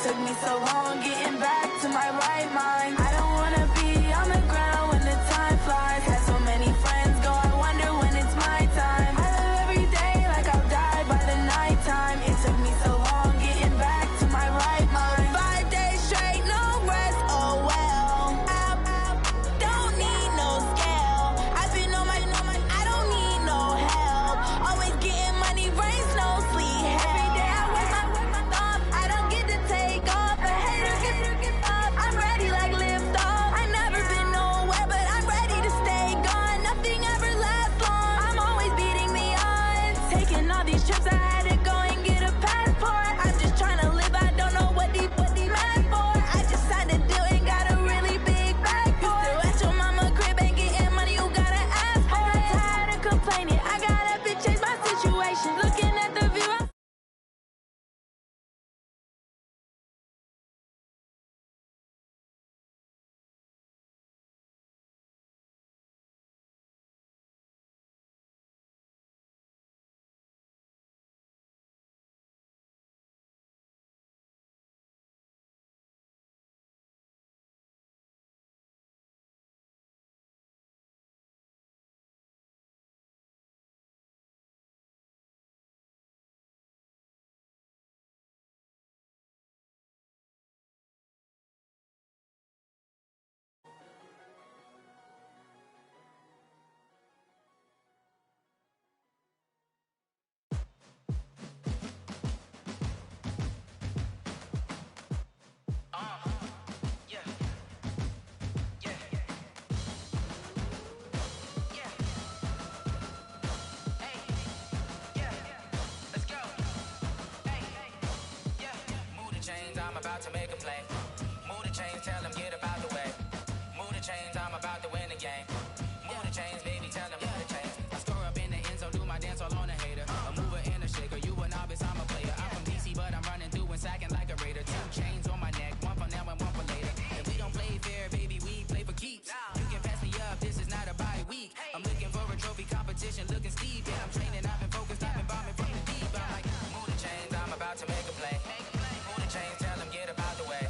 took me so long getting back to my right mind. I don't wanna be on the ground when the time flies. Had so many friends go, I wonder when it's my time. I live every day like I'll die by the nighttime. It took me so long getting back to my right mind. 5 days straight, no rest, oh well. Don't need no scale. I've been on my, I don't need no help. Always getting money, rains, no sleep. Every day I work my thumb. I don't get to take off. A hater get up. I'm ready like lift off. I never been nowhere, but I'm ready to stay gone. Nothing ever lasts long. I'm always beating the odds. Taking all these trips, I had to go and get a passport. I'm just trying to live, I don't know what the mad for. I just signed a deal and got a really big bag for it. You still at your mama crib and getting money, you gotta ask for it. I'm tired of complaining, I gotta change my situation. Looking at the view, I'm about to make a play. Move the chains, tell them get up out the way. Move the chains, I'm about to win the game. Move the chains, baby, tell them move the chains. I score up in the end zone, do my dance all on a hater. A mover and a shaker, you a novice, I'm a player. I'm from DC, but I'm running through and sacking like a raider. 2 chains on my neck, one for now and one for later. And we don't play fair, baby, we play for keeps. You can pass me up, this is not a bye week. I'm looking for a trophy competition, looking steep. Yeah, I'm training, I've been focused, I've been bombing from the deep. I'm like, move the chains, I'm about to make a play. Move the chains, tell them get up out the way.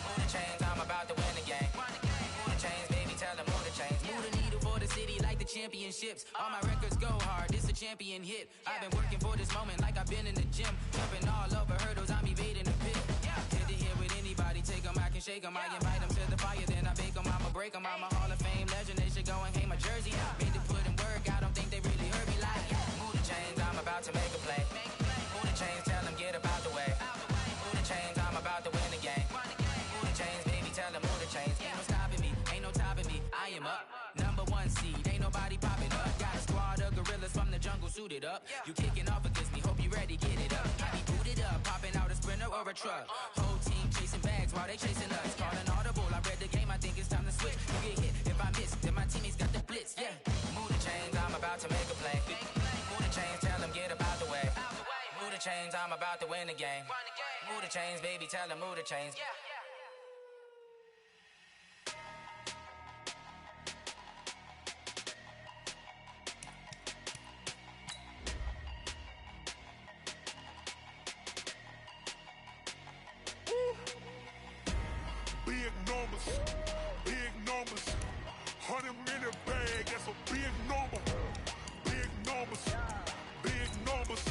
Move the chains, I'm about to win the game. Move the chains, baby, tell them move the chains. Move the needle for the city like the championships. All my records go hard, this a champion hit. I've been working for this moment like I've been in the gym. Jumping all over hurdles, I'm evading the pit. Hit to hit with anybody, take them, I can shake them. I invite them to the fire, then I bake them, I'ma break them. I'm a Hall of Fame legend, they should go and hang my jersey. Made to put in work, I don't think they really heard me like. Move the chains, I'm about to make a play. Move the chains, tell them get up out the way. Move the chains, I'm about to win the game. Move the chains, baby, tell them move the chains. Ain't no stopping me, ain't no topping me. I am up, #1 seed, ain't nobody popping up. Got a squad of gorillas from the jungle suited up. You kicking off against me, hope you ready, get it up. I be booted up, popping out a Sprinter or a truck. Whole team chasing bags while they chasing us. Calling audible, I read the game, I think it's time to switch. You get hit, if I miss, then my teammates got the blitz, yeah. Move the chains, I'm about to make a play. Move the chains, tell them get up out the way. Move the chains, I'm about to win the game. Move the chains, baby, tell them move the chains. Big numbers, big numbers. 100-minute bag, that's a big number. Big numbers, big numbers.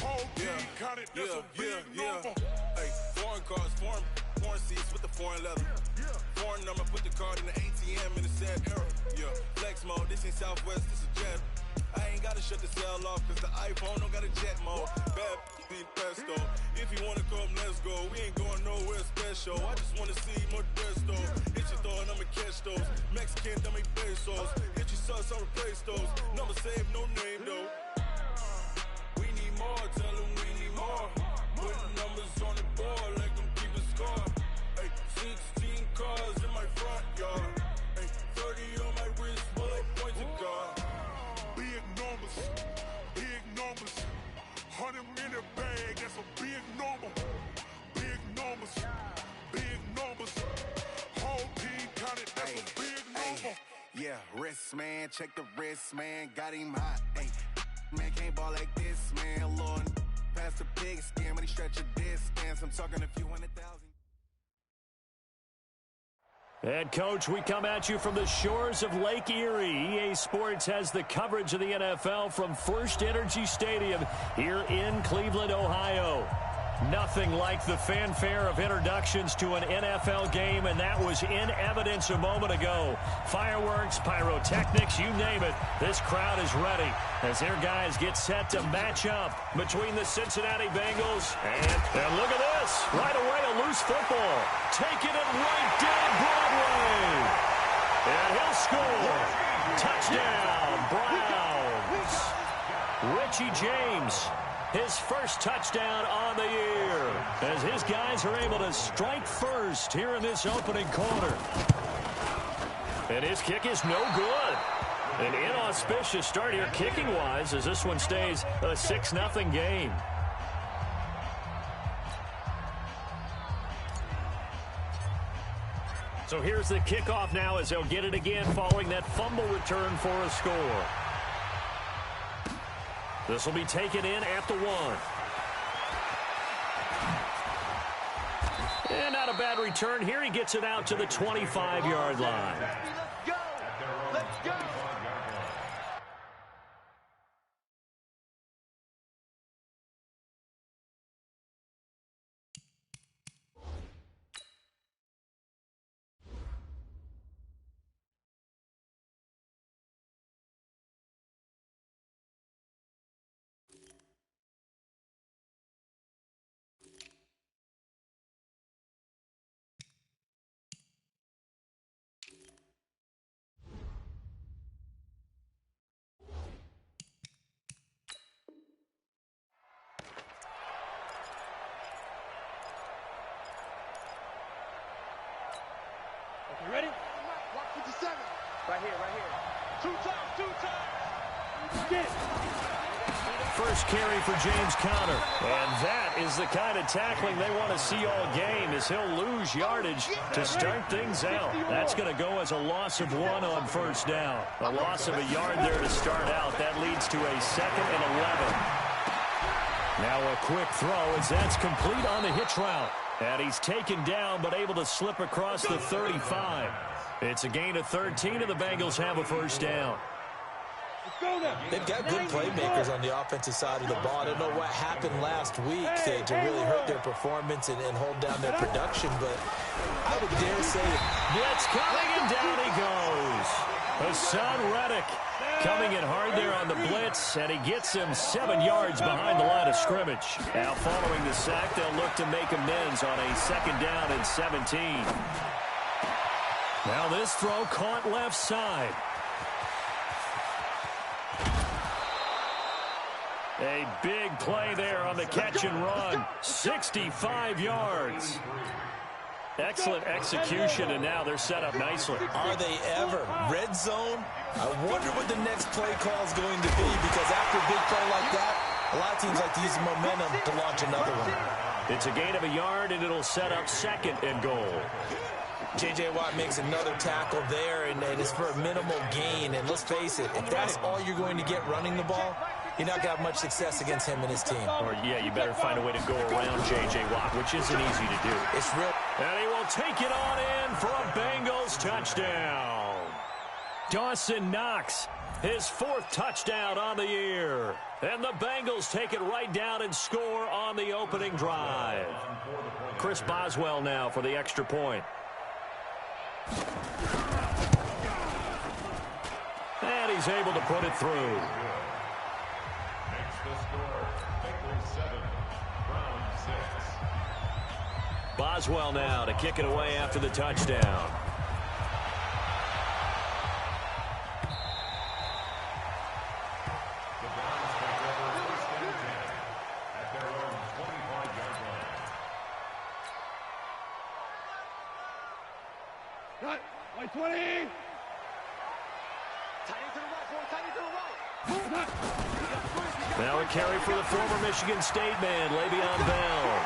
Whole team counted, that's a big number. Hey, foreign cars, foreign seats with the foreign leather. Foreign number, put the card in the ATM in the sad era. Yeah, flex mode, this ain't Southwest, this is Jet. I ain't gotta shut the cell off, cause the iPhone don't got a jet mode. Bad be pesto. If you wanna come, let's go. We ain't going nowhere special. I just wanna see more Modesto. Hit your thought, I'ma catch those. Mexican, I make pesos. Hit your sus, I'll replace those. Number saved, no name though. We need more, tell them we need more. Putting numbers on the board like I'm keeping score. Hey, 16 cars in my front yard. Hey, 30 on my wrist, bullet points of God. Big numbers, big numbers. 100-minute bag, that's a big number. Big numbers, big numbers. Whole team counted, that's a big number. Yeah, wrist man, check the wrist man, got him hot. Man can't ball like this, man. Lord, pass the pigskin when he stretch a distance. I'm talking a few 100,000. And, Coach, we come at you from the shores of Lake Erie. EA Sports has the coverage of the NFL from First Energy Stadium here in Cleveland, Ohio. Nothing like the fanfare of introductions to an NFL game, and that was in evidence a moment ago. Fireworks, pyrotechnics, you name it. This crowd is ready as their guys get set to match up between the Cincinnati Bengals and look at this. Right away, a loose football. Taking it right down Broadway. And he'll score. Touchdown, Browns. Richie James. His first touchdown on the year as his guys are able to strike first here in this opening quarter. And his kick is no good. An inauspicious start here kicking-wise as this one stays a 6-0 game. So here's the kickoff now as they'll get it again following that fumble return for a score. This will be taken in at the 1. And not a bad return here. He gets it out to the 25-yard line. Let's go! Let's go! You ready? Watch 57. Right here, right here. Two times. Get it. First carry for James Conner. And that is the kind of tackling they want to see all game as he'll lose yardage to start things out. That's going to go as a loss of 1 on first down. A loss of a yard there to start out. That leads to a 2nd and 11. Now a quick throw as that's complete on the hitch route. And he's taken down but able to slip across the 35. It's a gain of 13 and the Bengals have a first down. They've got good playmakers on the offensive side of the ball. I don't know what happened last week to really hurt their performance and hold down their production, but I would dare say blitz coming and down he goes. Hassan Reddick coming in hard there on the blitz, and he gets him 7 yards behind the line of scrimmage. Now following the sack, they'll look to make amends on a 2nd down and 17. Now this throw caught left side. A big play there on the catch and run. 65 yards. Excellent execution, and now they're set up nicely. Are they ever? Red zone? I wonder what the next play call is going to be, because after a big play like that, a lot of teams like to use momentum to launch another one. It's a gain of a yard, and it'll set up 2nd and goal. J.J. Watt makes another tackle there, and it's for a minimal gain. And let's face it, if that's all you're going to get running the ball, you're not going to have much success against him and his team. Or, yeah, you better find a way to go around J.J. Watt, which isn't easy to do. It's real. And he will take it on in for a Bengals touchdown. Dawson Knox, his 4th touchdown on the year. And the Bengals take it right down and score on the opening drive. Chris Boswell now for the extra point. And he's able to put it through. Boswell now to kick it away after the touchdown. Cut. 20. Now a carry for the former Michigan State man, Le'Veon Bell.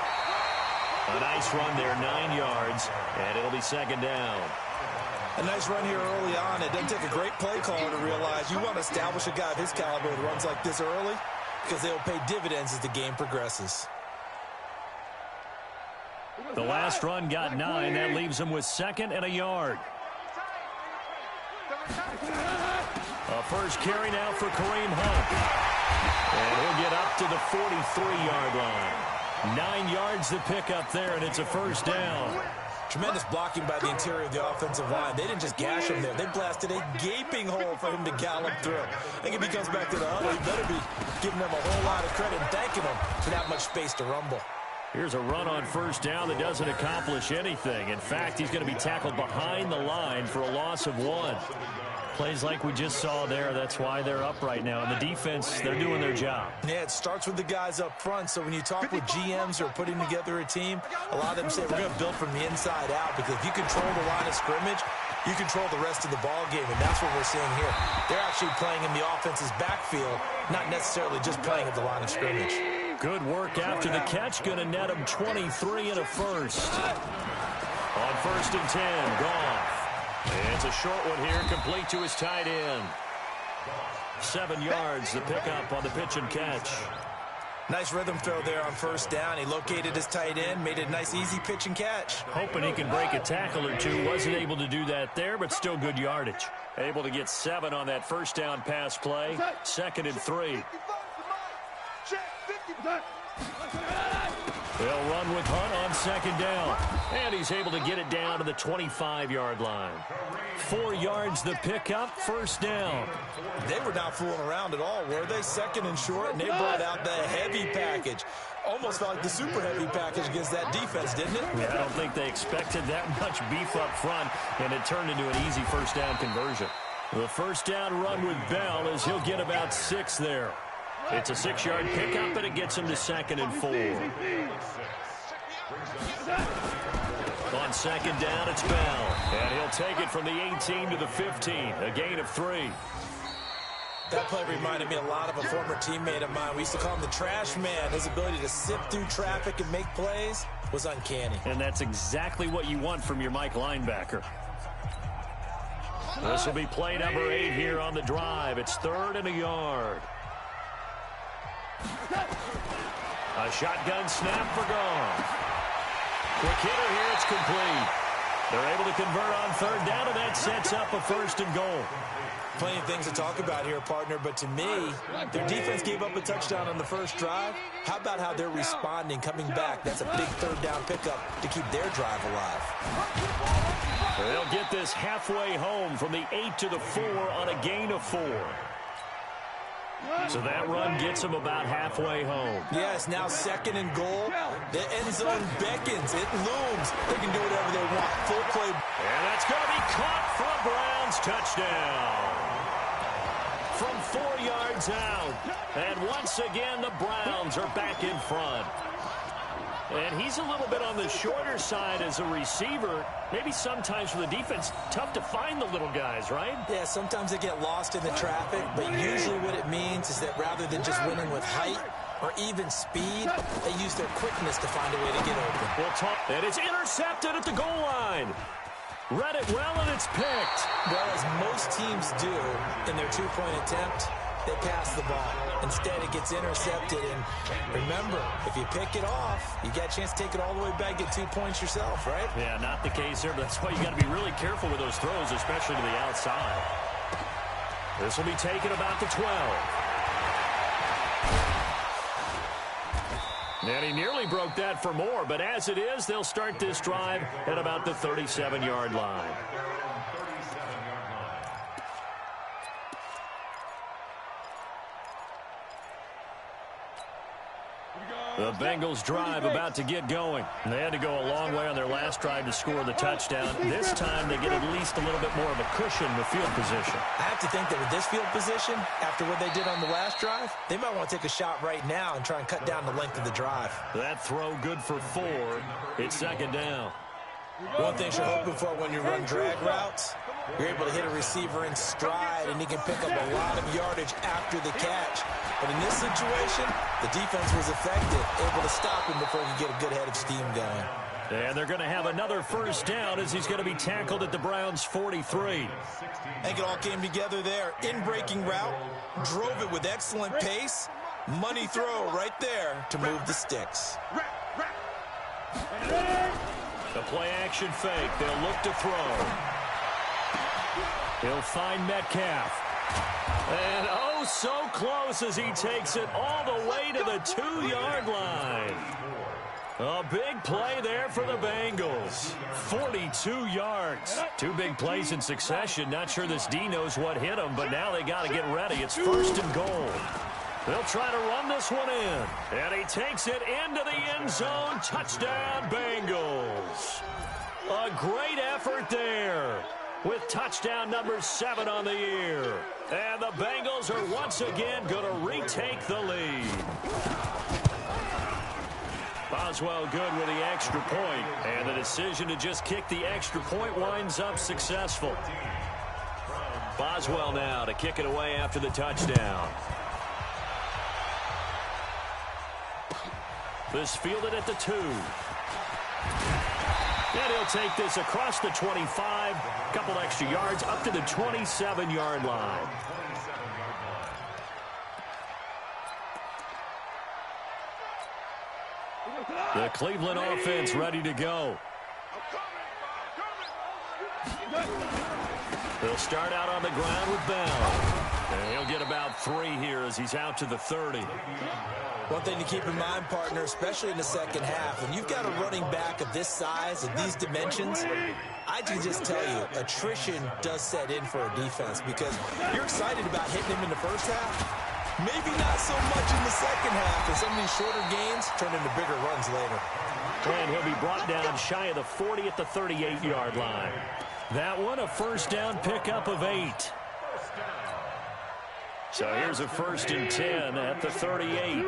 A nice run there, 9 yards, and it'll be 2nd down. A nice run here early on. It doesn't take a great play caller to realize you want to establish a guy of his caliber that runs like this early, because they'll pay dividends as the game progresses. The last run got 9. That leaves him with 2nd and a yard. A first carry now for Kareem Hunt. And he'll get up to the 43-yard line. 9 yards to pick up there, and it's a first down. Tremendous blocking by the interior of the offensive line. They didn't just gash him there. They blasted a gaping hole for him to gallop through. I think if he comes back to the huddle, he better be giving them a whole lot of credit and thanking them for that much space to rumble. Here's a run on first down that doesn't accomplish anything. In fact, he's going to be tackled behind the line for a loss of 1. Plays like we just saw there. That's why they're up right now. And the defense, they're doing their job. Yeah, it starts with the guys up front. So when you talk with GMs who are putting together a team, a lot of them say we're going to build from the inside out, because if you control the line of scrimmage, you control the rest of the ball game, and that's what we're seeing here. They're actually playing in the offense's backfield, not necessarily just playing at the line of scrimmage. Good work after the catch. Going to net him 23 and a first. On 1st and 10, gone. It's a short one here, complete to his tight end. 7 yards, the pickup on the pitch and catch. Nice rhythm throw there on first down. He located his tight end, made it a nice easy pitch and catch. Hoping he can break a tackle or two. Wasn't able to do that there, but still good yardage. Able to get 7 on that first down pass play. 2nd and 3. They'll run with Hunt on 2nd down. And he's able to get it down to the 25-yard line. 4 yards the pickup, first down. They were not fooling around at all, were they? 2nd and short, and they brought out the heavy package. Almost felt like the super heavy package against that defense, didn't it? Yeah, I don't think they expected that much beef up front, and it turned into an easy first down conversion. The first down run with Bell as he'll get about 6 there. It's a 6-yard pickup, and it gets him to 2nd and 4. On 2nd down, it's Bell. And he'll take it from the 18 to the 15. A gain of 3. That play reminded me a lot of a former teammate of mine. We used to call him the trash man. His ability to sift through traffic and make plays was uncanny. And that's exactly what you want from your Mike linebacker. This will be play number 8 here on the drive. It's 3rd and a yard. A shotgun snap for Goff. Quick hitter here, it's complete. They're able to convert on 3rd down, and that sets up a 1st and goal. Plenty of things to talk about here, partner, but to me, their defense gave up a touchdown on the first drive. How about how they're responding, coming back? That's a big 3rd down pickup to keep their drive alive. They'll get this halfway home from the 8 to the 4 on a gain of 4. So that run gets them about halfway home. Yes, now 2nd and goal. The end zone beckons. It looms. They can do whatever they want. Full play. And that's going to be caught for a Browns touchdown. From 4 yards out. And once again, the Browns are back in front. And he's a little bit on the shorter side as a receiver. Maybe sometimes for the defense, tough to find the little guys, right? Yeah, sometimes they get lost in the traffic, but usually what it means is that rather than just winning with height or even speed, they use their quickness to find a way to get open. And it's intercepted at the goal line. Read it well, and it's picked. Well, as most teams do in their 2-point attempt, they pass the ball. Instead, it gets intercepted. And remember, if you pick it off, you got a chance to take it all the way back, get 2 points yourself, right? Yeah, not the case here, but that's why you got to be really careful with those throws, especially to the outside. This will be taken about the 12. And he nearly broke that for more, but as it is, they'll start this drive at about the 37-yard line. The Bengals drive about to get going. They had to go a long way on their last drive to score the touchdown. This time they get at least a little bit more of a cushion with field position. I have to think that with this field position, after what they did on the last drive, they might want to take a shot right now and try and cut down the length of the drive. That throw good for 4. It's 2nd down. One thing you're hoping for when you run drag routes, you're able to hit a receiver in stride, and he can pick up a lot of yardage after the catch. But in this situation, the defense was effective, able to stop him before he could get a good head of steam going. And they're going to have another first down as he's going to be tackled at the Browns' 43. I think it all came together there. In-breaking route, drove it with excellent pace. Money throw right there to move the sticks. play action fake. They'll look to throw. He'll find Metcalf. And oh, so close as he takes it all the way to the 2-yard line. A big play there for the Bengals. 42 yards. 2 big plays in succession. Not sure this D knows what hit him, but now they got to get ready. It's 1st and goal. They'll try to run this one in. And he takes it into the end zone. Touchdown, Bengals. A great effort there with touchdown number 7 on the year. And the Bengals are once again going to retake the lead. Boswell good with the extra point, and the decision to just kick the extra point winds up successful. Boswell now to kick it away after the touchdown. This fielded at the 2. And he'll take this across the 25, a couple extra yards up to the 27-yard line. The Cleveland offense ready to go. They'll start out on the ground with Bell. And he'll get about 3 here as he's out to the 30. One thing to keep in mind, partner, especially in the second half, when you've got a running back of this size, of these dimensions, I can just tell you, attrition does set in for a defense because you're excited about hitting him in the first half. Maybe not so much in the second half, and some of these shorter gains turn into bigger runs later. And he'll be brought down shy of the 40 at the 38-yard line. That one, a first down pickup of 8. So here's a 1st and 10 at the 38.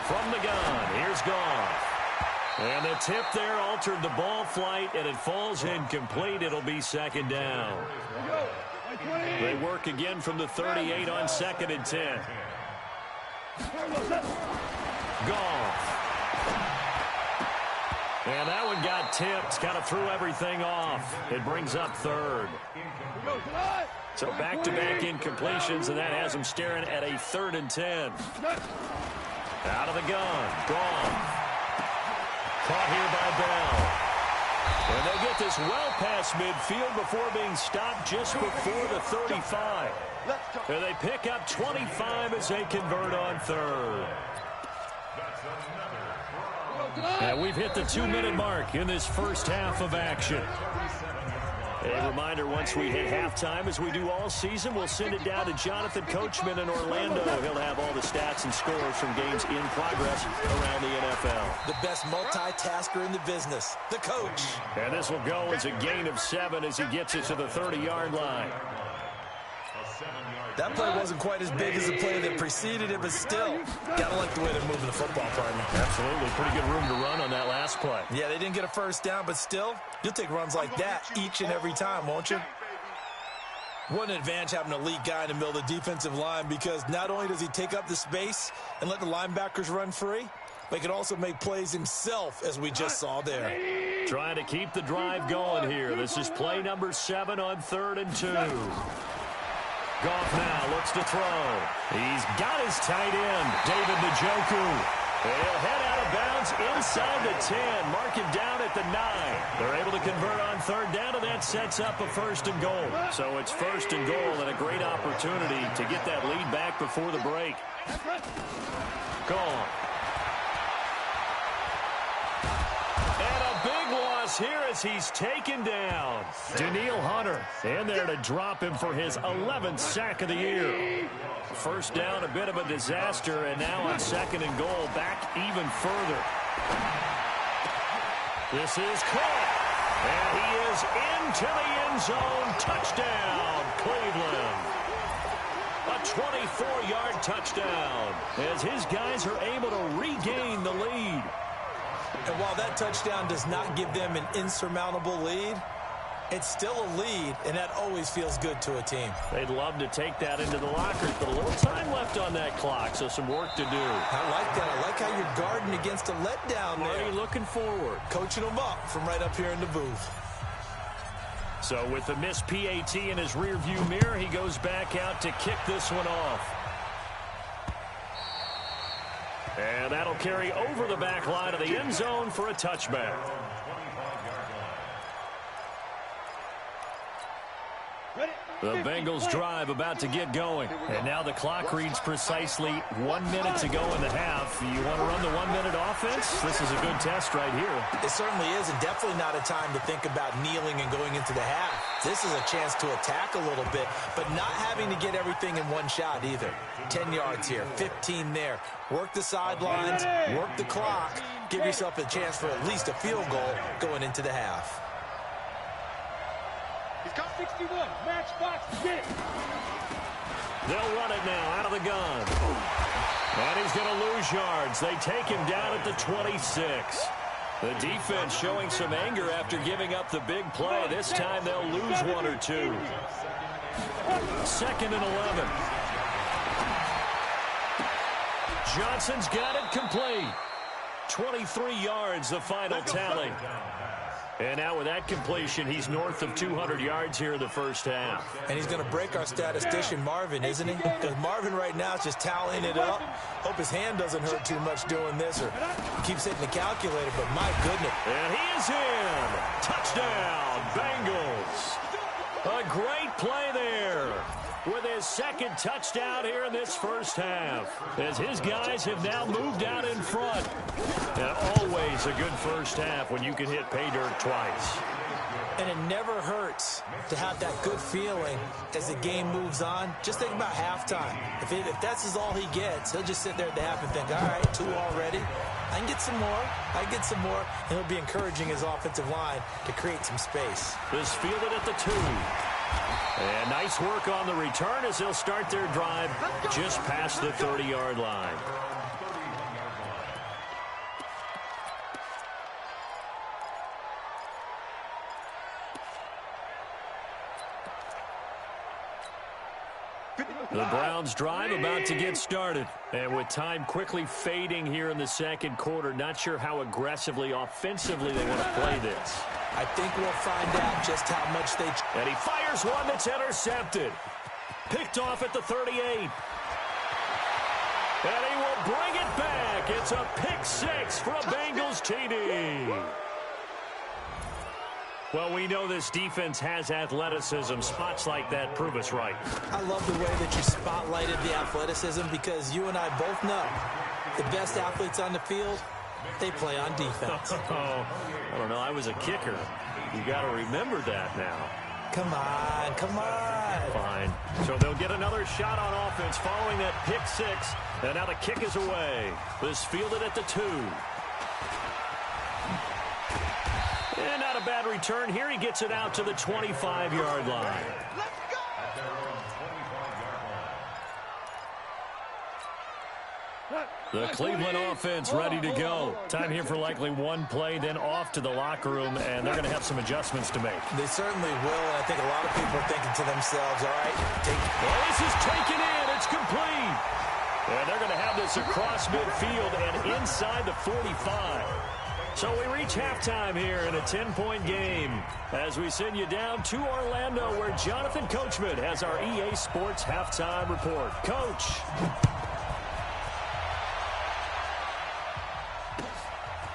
From the gun, here's Goff. And the tip there altered the ball flight, and it falls incomplete. It'll be 2nd down. They work again from the 38 on 2nd and 10. Goff. And that one got tipped, kind of threw everything off. It brings up 3rd. So back-to-back incompletions, and that has them staring at a 3rd and 10. Out of the gun, Goff. Caught here by Bell. And they get this well past midfield before being stopped just before the 35. And they pick up 25 as they convert on 3rd. And we've hit the 2-minute mark in this first half of action. A reminder, once we hit halftime, as we do all season, we'll send it down to Jonathan Coachman in Orlando. He'll have all the stats and scores from games in progress around the NFL. The best multitasker in the business, the coach. And this will go as a gain of 7 as he gets it to the 30-yard line. That play wasn't quite as big as the play that preceded it, but still, gotta like the way they're moving the football, partner. Absolutely. Pretty good room to run on that last play. Yeah, they didn't get a first down, but still, you'll take runs like that each and every time, won't you? What an advantage having an elite guy in the middle of the defensive line, because not only does he take up the space and let the linebackers run free, but he can also make plays himself, as we just saw there. Trying to keep the drive going here. This is play number 7 on 3rd and 2. Goff now looks to throw. He's got his tight end, David Njoku. He'll head out of bounds inside the 10. Mark him down at the 9. They're able to convert on 3rd down, and that sets up a 1st and goal. So it's 1st and goal and a great opportunity to get that lead back before the break. Goff. And a big loss here as he's taken down. Danielle Hunter in there to drop him for his 11th sack of the year. First down, a bit of a disaster, and now on 2nd and goal, back even further. This is caught, and he is into the end zone. Touchdown, Cleveland. A 24-yard touchdown as his guys are able to regain the lead. And while that touchdown does not give them an insurmountable lead, it's still a lead, and that always feels good to a team. They'd love to take that into the lockers, but a little time left on that clock, so some work to do. I like that. I like how you're guarding against a letdown there. Already looking forward. Coaching them up from right up here in the booth. So with the missed PAT in his rearview mirror, he goes back out to kick this one off. And that'll carry over the back line of the end zone for a touchback. The Bengals drive about to get going. And now the clock reads precisely 1 minute to go in the half. You want to run the 1 minute offense? This is a good test right here. It certainly is, and definitely not a time to think about kneeling and going into the half. This is a chance to attack a little bit, but not having to get everything in one shot either. 10 yards here, 15 there. Work the sidelines, work the clock. Give yourself a chance for at least a field goal going into the half. He's got 61. Match box. Get it. They'll run it now out of the gun. And he's going to lose yards. They take him down at the 26. The defense showing some anger after giving up the big play. This time they'll lose 1 or 2. 2nd and 11. Johnson's got it complete. 23 yards, the final tally. And now with that completion, he's north of 200 yards here in the first half. And he's going to break our statistician, Marvin, isn't he? Because Marvin right now is just tallying it up. Hope his hand doesn't hurt too much doing this, or he keeps hitting the calculator, but my goodness. And he is in. Touchdown, Bengals. A great play there with his second touchdown here in this first half, as his guys have now moved out in front. And always a good first half when you can hit pay dirt twice. And it never hurts to have that good feeling as the game moves on. Just think about halftime. If that's all he gets, he'll just sit there at the half and think, all right, 2 already. I can get some more. I can get some more. And he'll be encouraging his offensive line to create some space. This fielded at the 2. And nice work on the return as they'll start their drive just past the 30-yard line. The Browns drive about to get started. And with time quickly fading here in the second quarter, not sure how aggressively, offensively they want to play this. I think we'll find out just how much they... And he fires one that's intercepted. Picked off at the 38. And he will bring it back. It's a pick 6 for a Bengals TD. Well, we know this defense has athleticism. Spots like that prove us right. I love the way that you spotlighted the athleticism, because you and I both know the best athletes on the field, they play on defense. I don't know. I was a kicker. You got to remember that now. Come on, come on. Fine. So they'll get another shot on offense following that pick 6. And now the kick is away. This fielded at the 2. And not a bad return here. He gets it out to the 25-yard line. The Cleveland offense ready to go. Time here for likely one play, then off to the locker room, and they're going to have some adjustments to make. They certainly will, and I think a lot of people are thinking to themselves, all right, well, this is taken in. It's complete. And they're going to have this across midfield and inside the 45. So we reach halftime here in a 10-point game as we send you down to Orlando, where Jonathan Coachman has our EA Sports halftime report. Coach.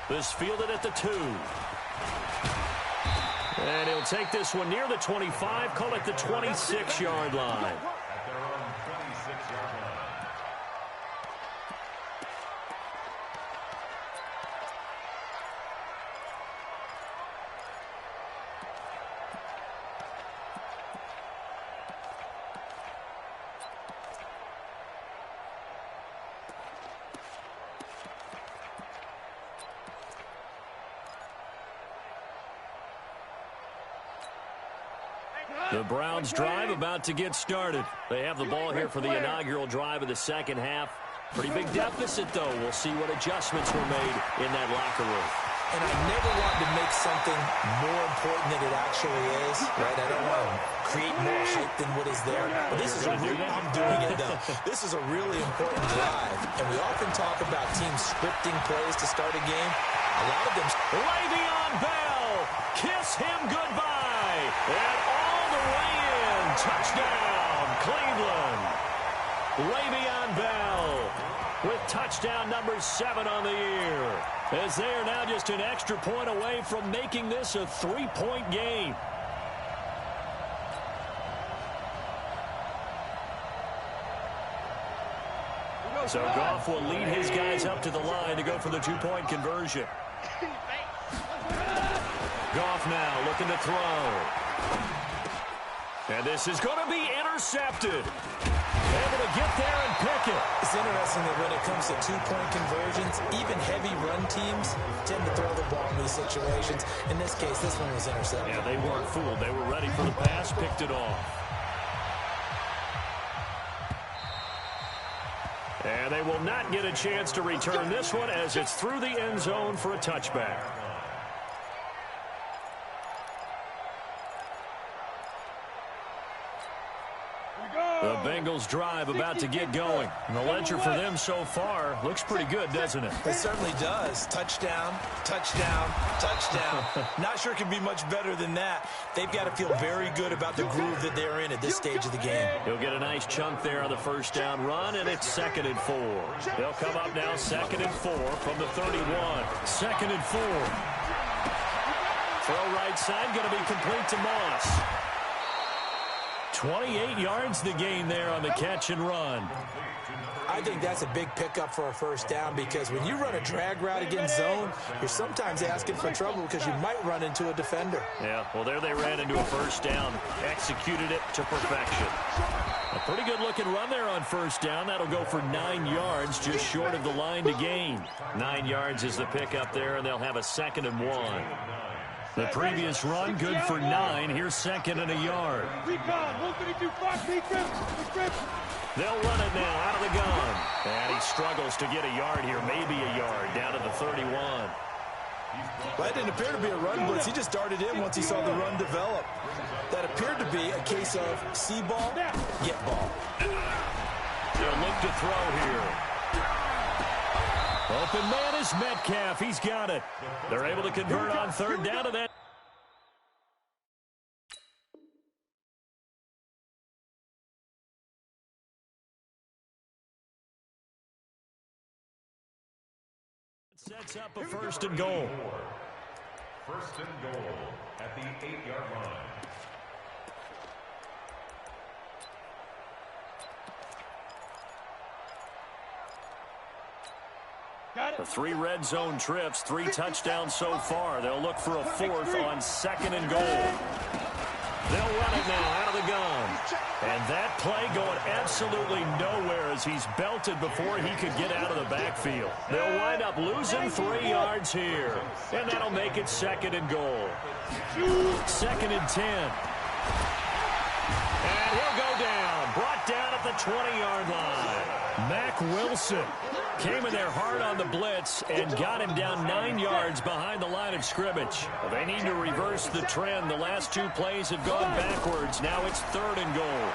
This fielded at the 2. And he'll take this one near the 25, call it the 26-yard line. The Browns drive about to get started. They have the ball here for the inaugural drive of the second half. Pretty big deficit, though. We'll see what adjustments were made in that locker room. And I never want to make something more important than it actually is, right? I don't want to create more hype than what is there. But this is I'm doing it, though. This is a really important drive. And we often talk about teams scripting plays to start a game. A lot of them... Le'Veon Bell, kiss him goodbye. And all the way in. Touchdown, Cleveland. Le'Veon Bell with touchdown number 7 on the year. As they are now just an extra point away from making this a 3-point game. So Goff will lead his guys up to the line to go for the 2-point conversion. Goff now looking to throw. And this is going to be intercepted. Able to get there and pick it. It's interesting that when it comes to 2-point conversions, even heavy run teams tend to throw the ball in these situations. In this case, this one was intercepted. Yeah, they weren't fooled. They were ready for the pass, picked it off. And they will not get a chance to return this one as it's through the end zone for a touchback. The Bengals drive about to get going. And the ledger for them so far looks pretty good, doesn't it? It certainly does. Touchdown, touchdown, touchdown. Not sure it can be much better than that. They've got to feel very good about the groove that they're in at this stage of the game. He'll get a nice chunk there on the first down run, and it's 2nd and 4. They'll come up now 2nd and 4 from the 31. 2nd and 4. Throw right side, going to be complete to Moss. 28 yards the gain there on the catch and run. I think that's a big pickup for a first down because when you run a drag route against zone, you're sometimes asking for trouble because you might run into a defender. Yeah, well, there they ran into a first down, executed it to perfection. A pretty good-looking run there on first down. That'll go for 9 yards, just short of the line to gain. 9 yards is the pickup there, and they'll have a 2nd and 1. The previous run, good for 9. Here's 2nd and a yard. They'll run it now out of the gun. And he struggles to get a yard here, maybe a yard, down to the 31. Well, that didn't appear to be a run blitz. He just darted in once he saw the run develop. That appeared to be a case of see ball, get ball. They'll look to throw here. Open man is Metcalf. He's got it. They're able to convert on 3rd down to that. Sets up a 1st and goal. 1st and goal at the 8-yard line. The 3 red zone trips, 3 touchdowns so far. They'll look for a 4th on 2nd and goal. They'll run it now out of the gun. And that play going absolutely nowhere as he's belted before he could get out of the backfield. They'll wind up losing 3 yards here. And that'll make it 2nd and goal. 2nd and 10. And he'll go down. Brought down at the 20-yard line. Mack Wilson came in there hard on the blitz and got him down 9 yards behind the line of scrimmage. They need to reverse the trend. The last 2 plays have gone backwards. Now it's 3rd and goal.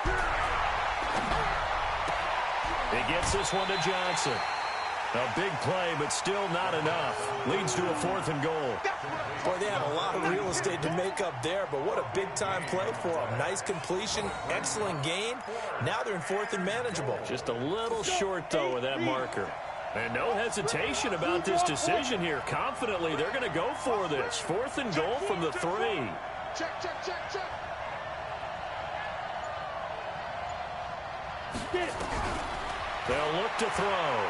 He gets this one to Johnson. A big play, but still not enough. Leads to a 4th and goal. Boy, they had a lot of real estate to make up there, but what a big-time play for them. Nice completion, excellent gain. Now they're in 4th and manageable. Just a little short, though, with that marker. And no hesitation about this decision here. Confidently, they're going to go for this. 4th and goal from the 3. Check, check, check, check. They'll look to throw.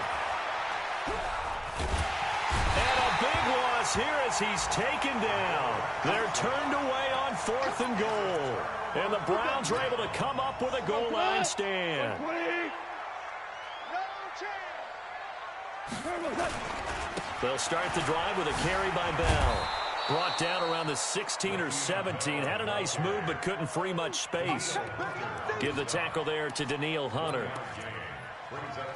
And a big loss here as he's taken down. They're turned away on 4th and goal. And the Browns are able to come up with a goal line stand. They'll start the drive with a carry by Bell. Brought down around the 16 or 17. Had a nice move but couldn't free much space. Give the tackle there to Daniil Hunter.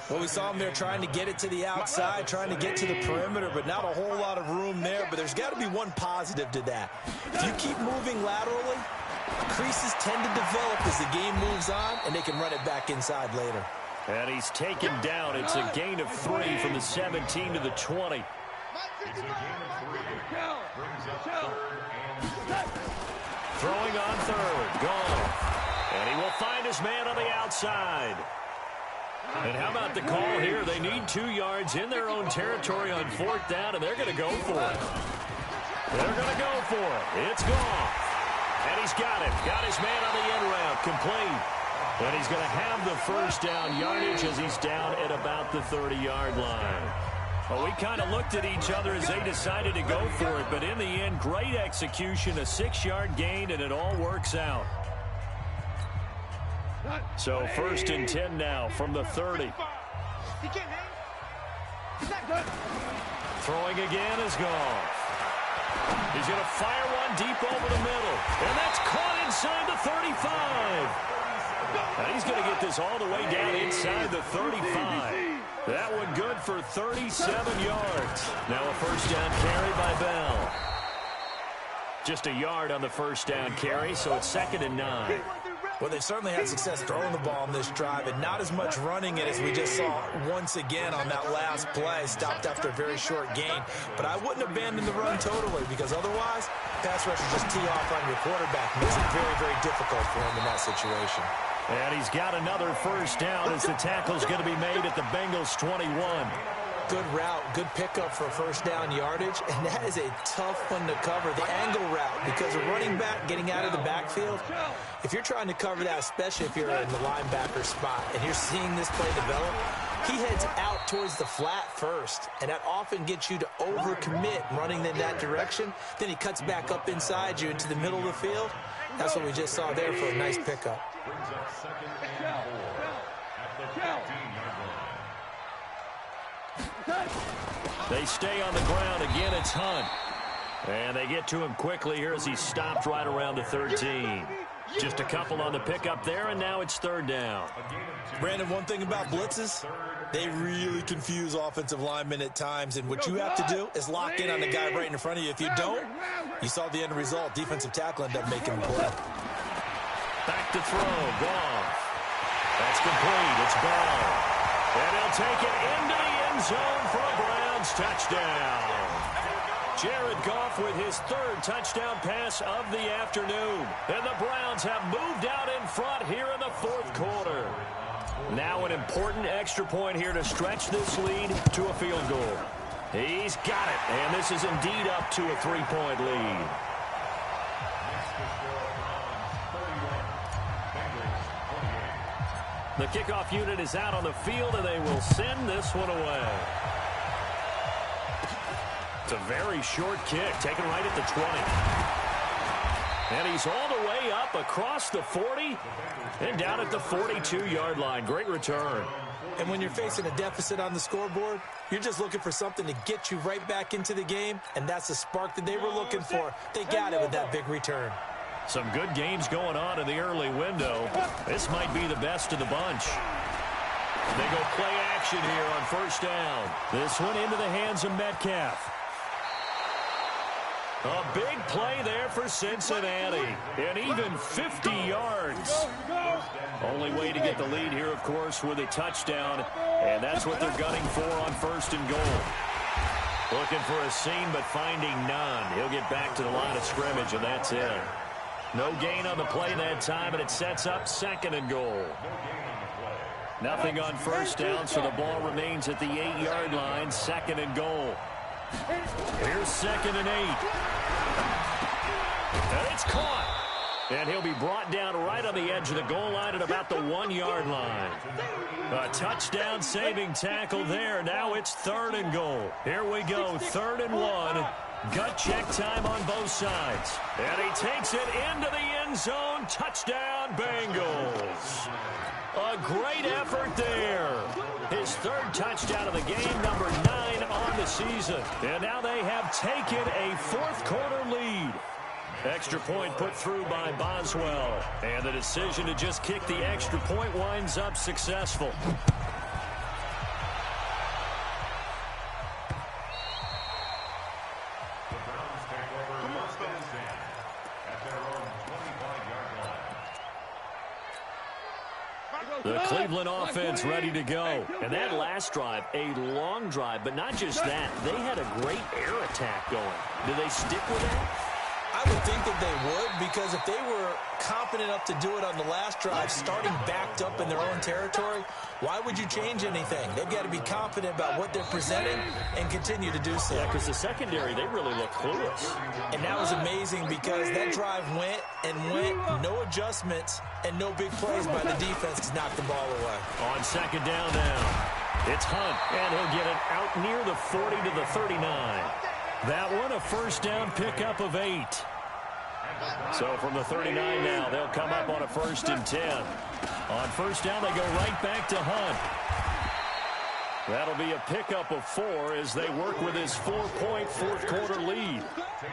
Well, we saw him there trying to get it to the outside, trying to get to the perimeter, but not a whole lot of room there. But there's got to be one positive to that. If you keep moving laterally, creases tend to develop as the game moves on, and they can run it back inside later. And he's taken down. It's a gain of 3 from the 17 to the 20. Throwing on 3rd. Gone. And he will find his man on the outside. And how about the call here? They need 2 yards in their own territory on 4th down, and they're going to go for it. They're going to go for it. It's gone. And he's got it. Got his man on the end route. Complete. And he's going to have the first down yardage as he's down at about the 30-yard line. Well, we kind of looked at each other as they decided to go for it, but in the end, great execution, a 6-yard gain, and it all works out. So 1st and 10 now from the 30. Throwing again is gone. He's going to fire one deep over the middle, and that's caught inside the 35. And he's going to get this all the way down inside the 35. That one good for 37 yards. Now a first down carry by Bell. Just a yard on the first down carry, so it's 2nd and 9. Well, they've certainly had success throwing the ball on this drive, and not as much running it as we just saw once again on that last play. Stopped after a very short gain. But I wouldn't abandon the run totally, because otherwise, pass rushers just tee off on your quarterback. Makes it very, very difficult for him in that situation. And he's got another first down as the tackle's going to be made at the Bengals' 21. Good route, good pickup for first down yardage, and that is a tough one to cover, the angle route, because a running back getting out of the backfield, if you're trying to cover that, especially if you're in the linebacker spot, and you're seeing this play develop, he heads out towards the flat first, and that often gets you to overcommit running in that direction. Then he cuts back up inside you into the middle of the field. That's what we just saw there for a nice pickup. Brings up 2nd and 4 at the 15-yard line. They stay on the ground. Again, it's Hunt. And they get to him quickly here as he stopped right around the 13. Just a couple on the pickup there, and now it's 3rd down. Brandon, one thing about blitzes, they really confuse offensive linemen at times, and what you have to do is lock in on the guy right in front of you. If you don't, you saw the end result. Defensive tackle ended up making a play. Back to throw. Goff. That's complete. It's Bell. And he'll take it into the end zone for a Browns touchdown. Jared Goff with his 3rd touchdown pass of the afternoon. And the Browns have moved out in front here in the 4th quarter. Now an important extra point here to stretch this lead to a field goal. He's got it. And this is indeed up to a 3-point lead. The kickoff unit is out on the field, and they will send this one away. It's a very short kick, taken right at the 20. And he's all the way up across the 40 and down at the 42-yard line. Great return. And when you're facing a deficit on the scoreboard, you're just looking for something to get you right back into the game, and that's the spark that they were looking for. They got it with that big return. Some good games going on in the early window. This might be the best of the bunch. They go play action here on first down. This one into the hands of Metcalf. A big play there for Cincinnati. And even 50 yards. Only way to get the lead here, of course, with a touchdown. And that's what they're gunning for on 1st and goal. Looking for a seam, but finding none. He'll get back to the line of scrimmage, and that's it. No gain on the play that time, and it sets up 2nd and goal. Nothing on first down, so the ball remains at the 8-yard line, 2nd and goal. Here's 2nd and 8. And it's caught. And he'll be brought down right on the edge of the goal line at about the 1-yard line. A touchdown saving tackle there. Now it's 3rd and goal. Here we go, 3rd and 1. Gut check time on both sides. And he takes it into the end zone. Touchdown, Bengals. A great effort there. His 3rd touchdown of the game, number 9 on the season. And now they have taken a 4th quarter lead. Extra point put through by Boswell. And the decision to just kick the extra point winds up successful. The Cleveland offense ready to go. And that last drive, a long drive, but not just that. They had a great air attack going. Do they stick with that? I I would think that they would, because if they were confident enough to do it on the last drive, starting backed up in their own territory, why would you change anything? They've got to be confident about what they're presenting and continue to do so. Yeah, because the secondary, they really look clueless. And that was amazing because that drive went and went, no adjustments and no big plays by the defense to knock the ball away. On second down now, it's Hunt, and he'll get it out near the 40 to the 39. That one, a first down pickup of 8. So from the 39 now, they'll come up on a 1st and 10. On first down, they go right back to Hunt. That'll be a pickup of 4 as they work with his 4-point fourth-quarter lead.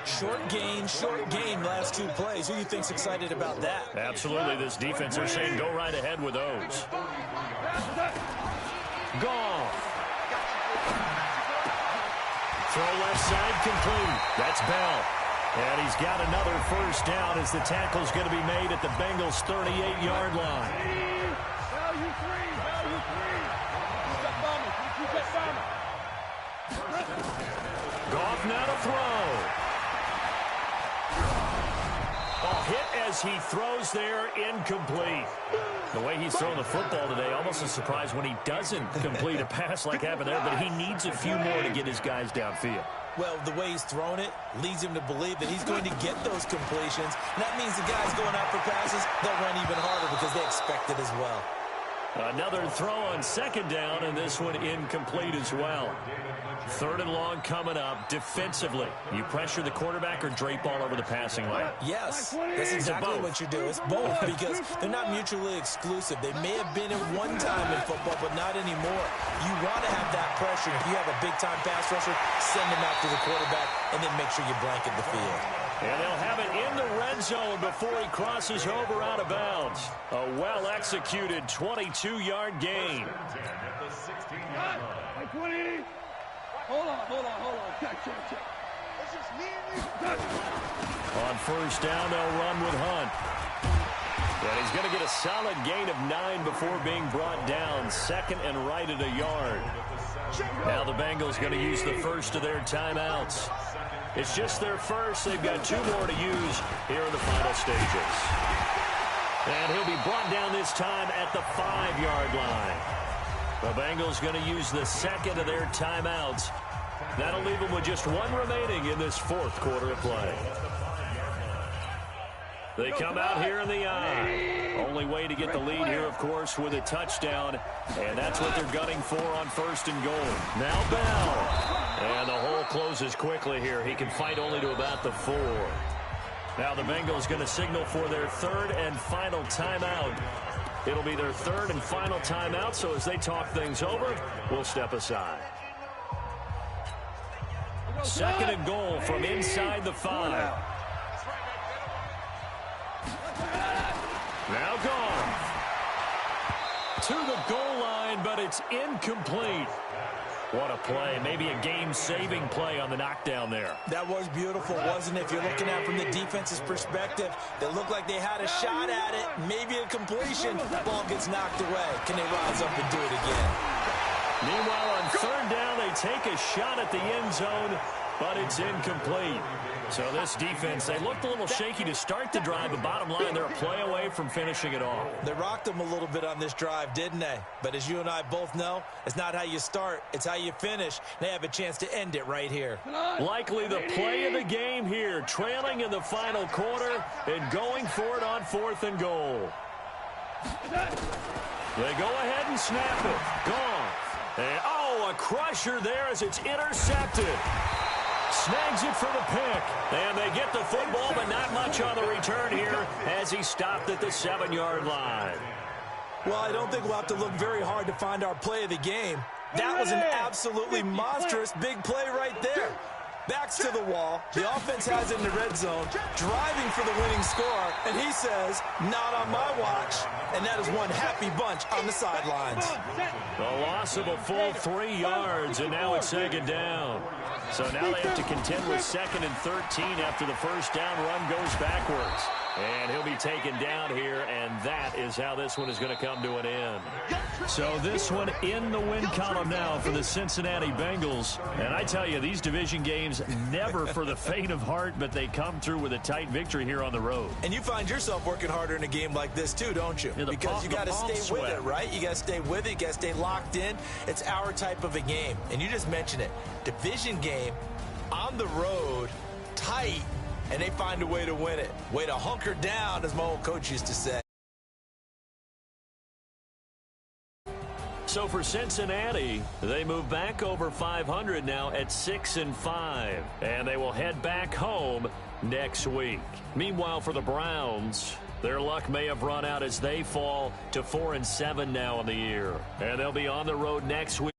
Short gain, last 2 plays. Who do you think's excited about that? Absolutely, this defense, they're saying go right ahead with those. Gone. Throw left side complete. That's Bell. And he's got another first down as the tackle's going to be made at the Bengals' 38-yard line. Value three. Goff now to throw. A hit as he throws there, incomplete. The way he's throwing the football today, almost a surprise when he doesn't complete a pass like happened there, but he needs a few more to get his guys downfield. Well, the way he's thrown it leads him to believe that he's going to get those completions. And that means the guys going out for passes, they'll run even harder because they expect it as well. Another throw on second down, and this one incomplete as well. 3rd and long coming up. Defensively, you pressure the quarterback or drape all over the passing lane? Yes, that's exactly what you do. It's both because they're not mutually exclusive. They may have been at one time in football, but not anymore. You want to have that pressure. If you have a big-time pass rusher, send him after the quarterback, and then make sure you blanket the field. And they'll have it in the red zone before he crosses over out of bounds. A well-executed 22-yard gain. Hold on. Check. It's just me and you. On first down, they'll run with Hunt. And he's going to get a solid gain of 9 before being brought down. 2nd and right at a yard. Now the Bengals going to use the first of their timeouts. It's just their first. They've got 2 more to use here in the final stages. And he'll be brought down this time at the 5-yard line. The Bengals going to use the 2nd of their timeouts. That'll leave them with just 1 remaining in this 4th quarter of play. They come out here in the eye. Only way to get the lead here, of course, with a touchdown. And that's what they're gunning for on 1st and goal. Now Bell. And the hole closes quickly here. He can fight only to about the 4. Now the Bengals going to signal for their 3rd and final timeout. It'll be their 3rd and final timeout, so as they talk things over, we'll step aside. 2nd and goal from inside the 5. Now gone. To the goal line, but it's incomplete. What a play. Maybe a game-saving play on the knockdown there. That was beautiful, wasn't it? If you're looking at it from the defense's perspective, they looked like they had a shot at it. Maybe a completion. Ball gets knocked away. Can they rise up and do it again? Meanwhile, on 3rd down, they take a shot at the end zone, but it's incomplete. So this defense, they looked a little shaky to start the drive, but bottom line, they're a play away from finishing it off. They rocked them a little bit on this drive, didn't they? But as you and I both know, it's not how you start, it's how you finish. They have a chance to end it right here. Likely the play of the game here, trailing in the final quarter and going for it on 4th and goal. They go ahead and snap it. Gone. And, a crusher there as it's intercepted. Snags it for the pick. And they get the football, but not much on the return here as he stopped at the 7-yard line. Well, I don't think we'll have to look very hard to find our play of the game. That was an absolutely monstrous big play right there. Backs to the wall. The offense has it in the red zone, driving for the winning score, and he says, not on my watch. And that is one happy bunch on the sidelines. The loss of a full 3 yards, and now it's 2nd down. So now they have to contend with 2nd and 13 after the first down run goes backwards. And he'll be taken down here, and that is how this one is going to come to an end. So this one in the win column now for the Cincinnati Bengals. And I tell you, these division games never for the faint of heart, but they come through with a tight victory here on the road. And you find yourself working harder in a game like this too, don't you? Yeah, because you got to stay with it, right? You got to stay with it. You got to stay locked in. It's our type of a game. And you just mentioned it. Division game on the road, tight, and they find a way to win it. Way to hunker down, as my old coach used to say. So for Cincinnati, they move back over 500 now at 6-5, and they will head back home next week. Meanwhile, for the Browns, their luck may have run out as they fall to 4-7 now in the year, and they'll be on the road next week.